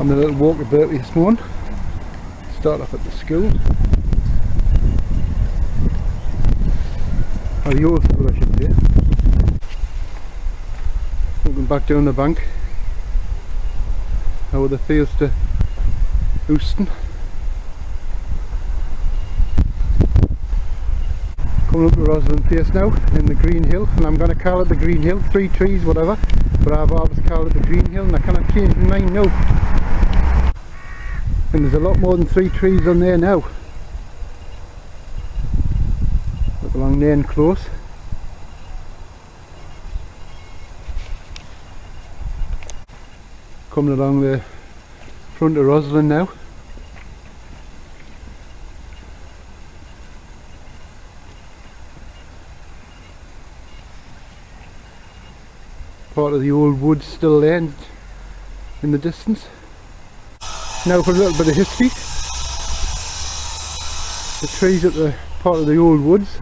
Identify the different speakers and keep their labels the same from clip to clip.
Speaker 1: on the little walk to Birtley this morning. Start off at the school. Or the old school, I should say. Walking back down the bank. Over the fields to Lawson. Coming up to Roslyn Place now, in the Green Hill, and I'm going to call it the Green Hill, 3 trees, whatever, but I've always called it the Green Hill, and I cannot change my mind now. And there's a lot more than 3 trees on there now. Look along there and close. Coming along the front of Roslyn now. Part of the old woods still there in the distance. Now for a little bit of history. The trees at the part of the old woods,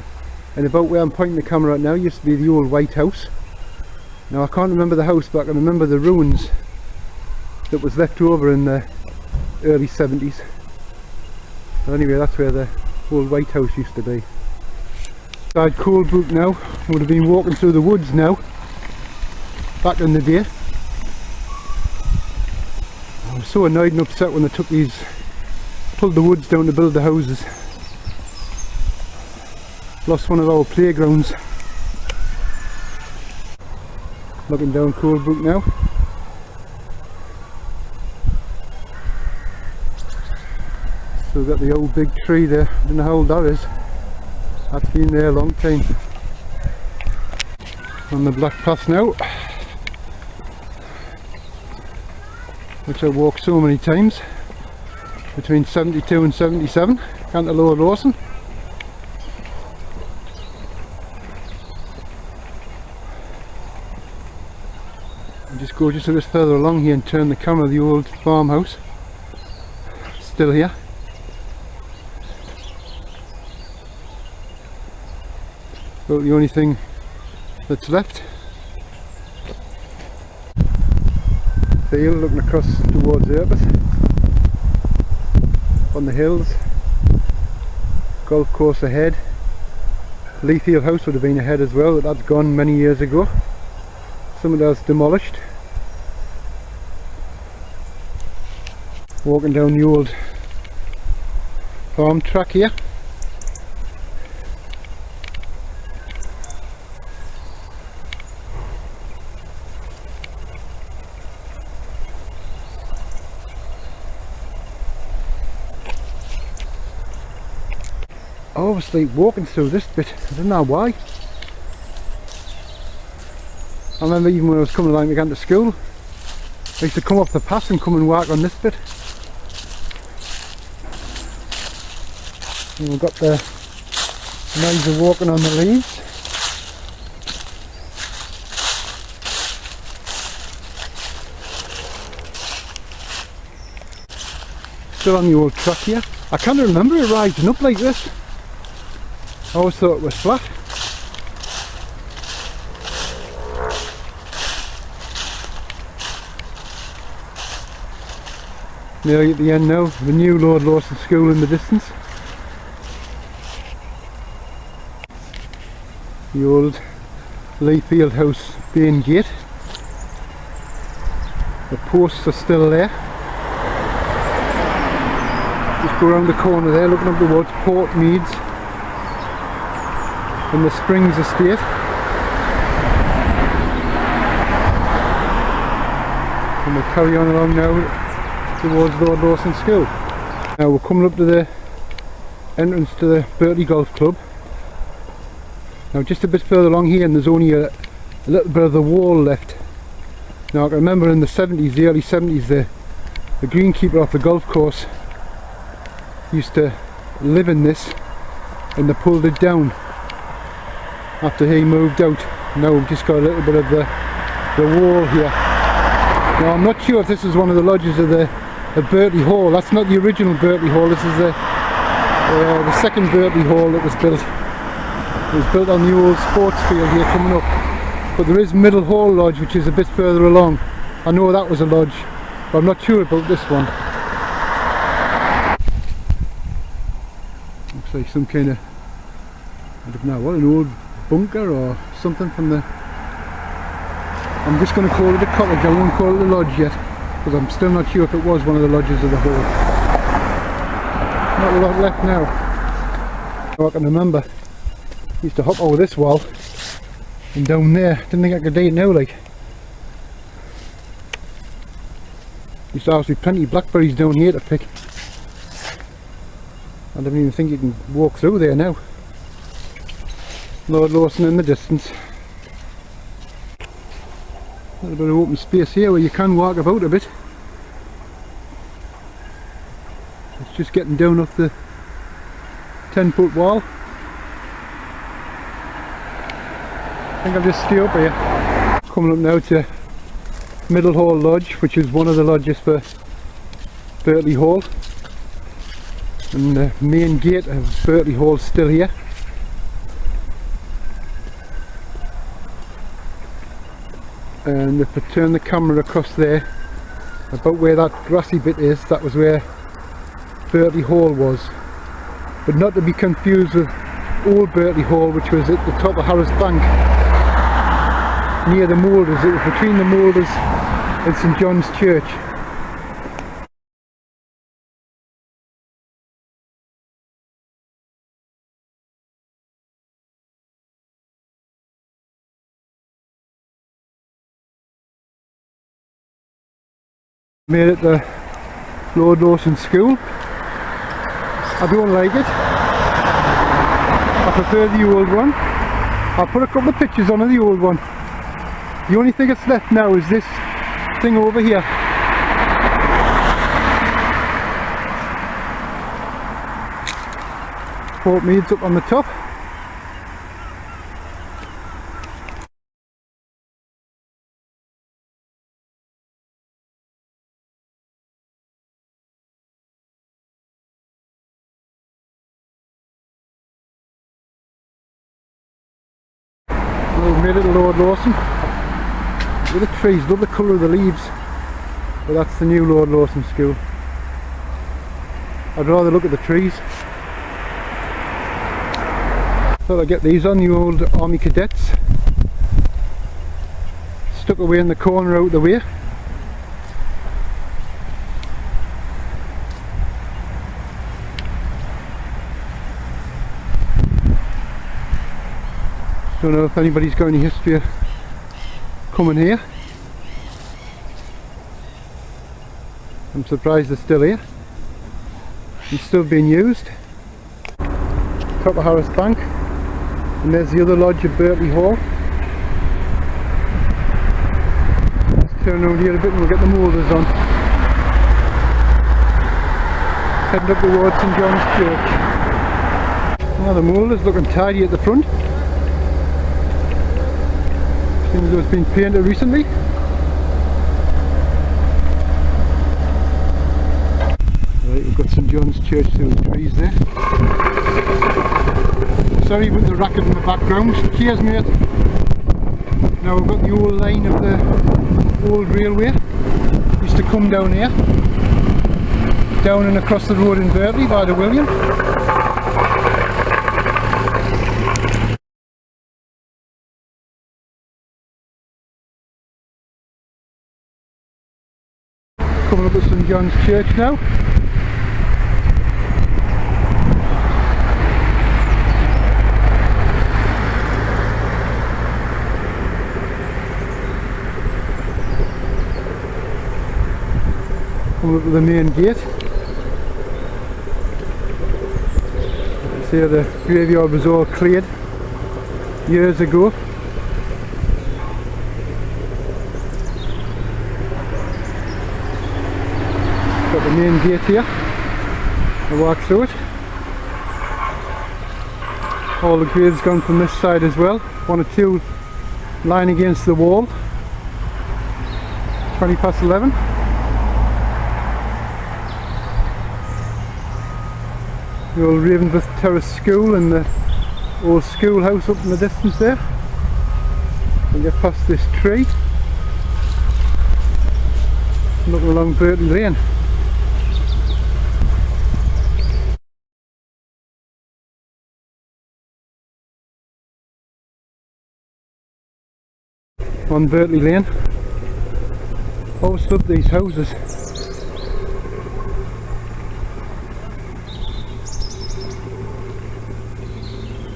Speaker 1: and about where I'm pointing the camera at now, used to be the old White House. Now I can't remember the house, but I can remember the ruins that was left over in the early 70s. So anyway, that's where the old White House used to be. Inside Coldbrook now, would have been walking through the woods now. Back in the day. I was so annoyed and upset when they pulled the woods down to build the houses. Lost one of our playgrounds. Looking down Coldbrook now. So we've got the old big tree there. I don't know how old that is. That's been there a long time. On the black path now, which I walked so many times between 72 and 77, down to Lower Lawson. I'll just go just a bit further along here and turn the camera. The old farmhouse, still here. About the only thing that's left. Field looking across towards Terrace on the hills. Golf course ahead. Leafield House would have been ahead as well, but that's gone many years ago. Some of that's demolished. Walking down the old farm track here. Obviously walking through this bit, I don't know why. I remember even when I was coming along again to school, I used to come off the path and come and walk on this bit. And we've got the noise of walking on the leaves. Still on the old track here. I can't remember it rising up like this. I always thought it was flat. Nearly at the end now, the new Lord Lawson School in the distance. The old Leafield House main gate. The posts are still there. Just go around the corner there, looking up towards Port Meads and the Springs Estate. And we'll carry on along now towards Lord Lawson School. Now we're coming up to the entrance to the Birtley Golf Club. Now just a bit further along here, and there's only a little bit of the wall left. Now I can remember in the 70s, the early 70s, the greenkeeper off the golf course used to live in this, and they pulled it down after he moved out. Now we've just got a little bit of the wall here. Now I'm not sure if this is one of the lodges of the Birtley Hall. That's not the original Birtley Hall. This is the second Birtley Hall that was built. It was built on the old sports field here coming up. But there is Middle Hall Lodge, which is a bit further along. I know that was a lodge but I'm not sure about this one. Looks like some kind of, I don't know what, an old bunker or something from the, I'm just going to call it a cottage, I won't call it a lodge yet, because I'm still not sure if it was one of the lodges of the hall. Not a lot left now. I can remember, I used to hop over this wall and down there, didn't think I could do it now like. Used to obviously plenty of blackberries down here to pick. I don't even think you can walk through there now. Lord Lawson in the distance. A little bit of open space here where you can walk about a bit. It's just getting down off the 10-foot wall. I think I'll just stay up here. Coming up now to Middle Hall Lodge, which is one of the lodges for Birtley Hall. And the main gate of Birtley Hall is still here. And if I turn the camera across there, about where that grassy bit is, that was where Birtley Hall was. But not to be confused with Old Birtley Hall, which was at the top of Harris Bank, near the Moulders. It was between the Moulders and St John's Church. Made it the Lord Lawson School. I don't like it. I prefer the old one. I'll put a couple of pictures on of the old one. The only thing that's left now is this thing over here. Fort Meads up on the top. We've made it to Lord Lawson. Look at the trees, love the colour of the leaves. But that's the new Lord Lawson School. I'd rather look at the trees. Thought I'd get these on, the old Army Cadets. Stuck away in the corner out the way. Don't know if anybody's got any history of coming here. I'm surprised they're still here and still being used. Top of Harris Bank, and there's the other lodge at Birtley Hall. Let's turn around here a bit and we'll get the Moulders on. Heading up towards St John's Church. Now the Moulders looking tidy at the front. Seems though it's been painted recently. Right, we've got St John's Church through the trees there. Sorry about the racket in the background. Cheers mate. Now we've got the old line of the old railway. Used to come down here. Down and across the road in Birtley by the William. Coming up at St John's Church now. Coming up to the main gate. See how the graveyard was all cleared years ago. Got the main gate here. I walk through it. All the graves gone from this side as well. One or two lying against the wall. 11:20. The old Ravensworth Terrace School and the old schoolhouse up in the distance there. And get past this tree. Looking along Birtley Lane. On Birtley Lane. Always love these houses.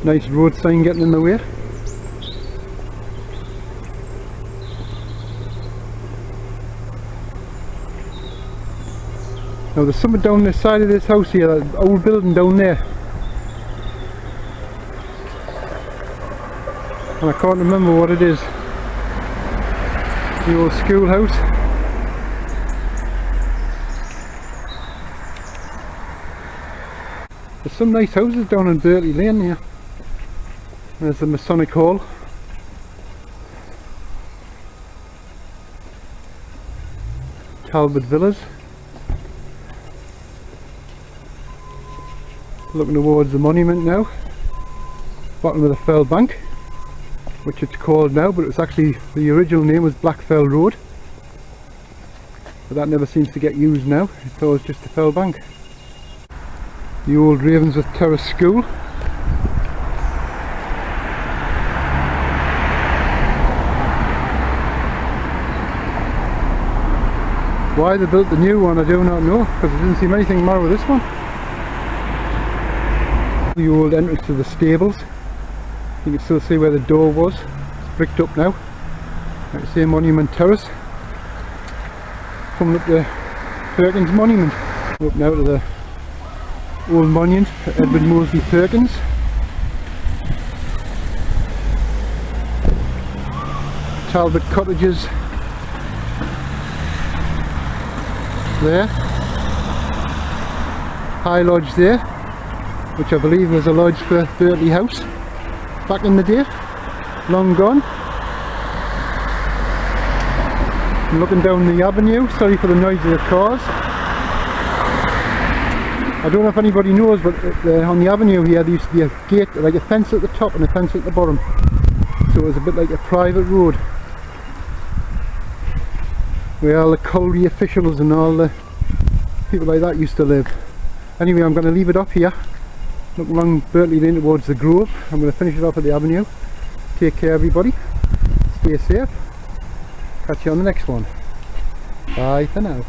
Speaker 1: Nice road sign getting in the way. Now there's something down the side of this house here, that old building down there. And I can't remember what it is. The old schoolhouse. There's some nice houses down in Birtley Lane here. There's the Masonic Hall. Talbot Villas. Looking towards the monument now. Bottom of the Fell Bank, which it's called now, but it was actually, the original name was Blackfell Road. But that never seems to get used now. It's always just the Fell Bank. The old Ravensworth Terrace School. Why they built the new one I do not know, because I didn't seem anything wrong with this one. The old entrance to the stables. You can still see where the door was. It's bricked up now. Like the same Monument Terrace. Coming up to Perkins Monument. Up now to the old monument for Edward Moseley Perkins. Talbot Cottages there. High Lodge there, which I believe was a lodge for Birtley House back in the day. Long gone. I'm looking down the avenue, sorry for the noise of the cars. I don't know if anybody knows, but on the avenue here there used to be a gate, like a fence at the top and a fence at the bottom. So it was a bit like a private road, where all the colliery officials and all the people like that used to live. Anyway, I'm going to leave it off here. Look along Birtley Lane towards the Grove. I'm going to finish it off at the avenue. Take care everybody. Stay safe. Catch you on the next one. Bye for now.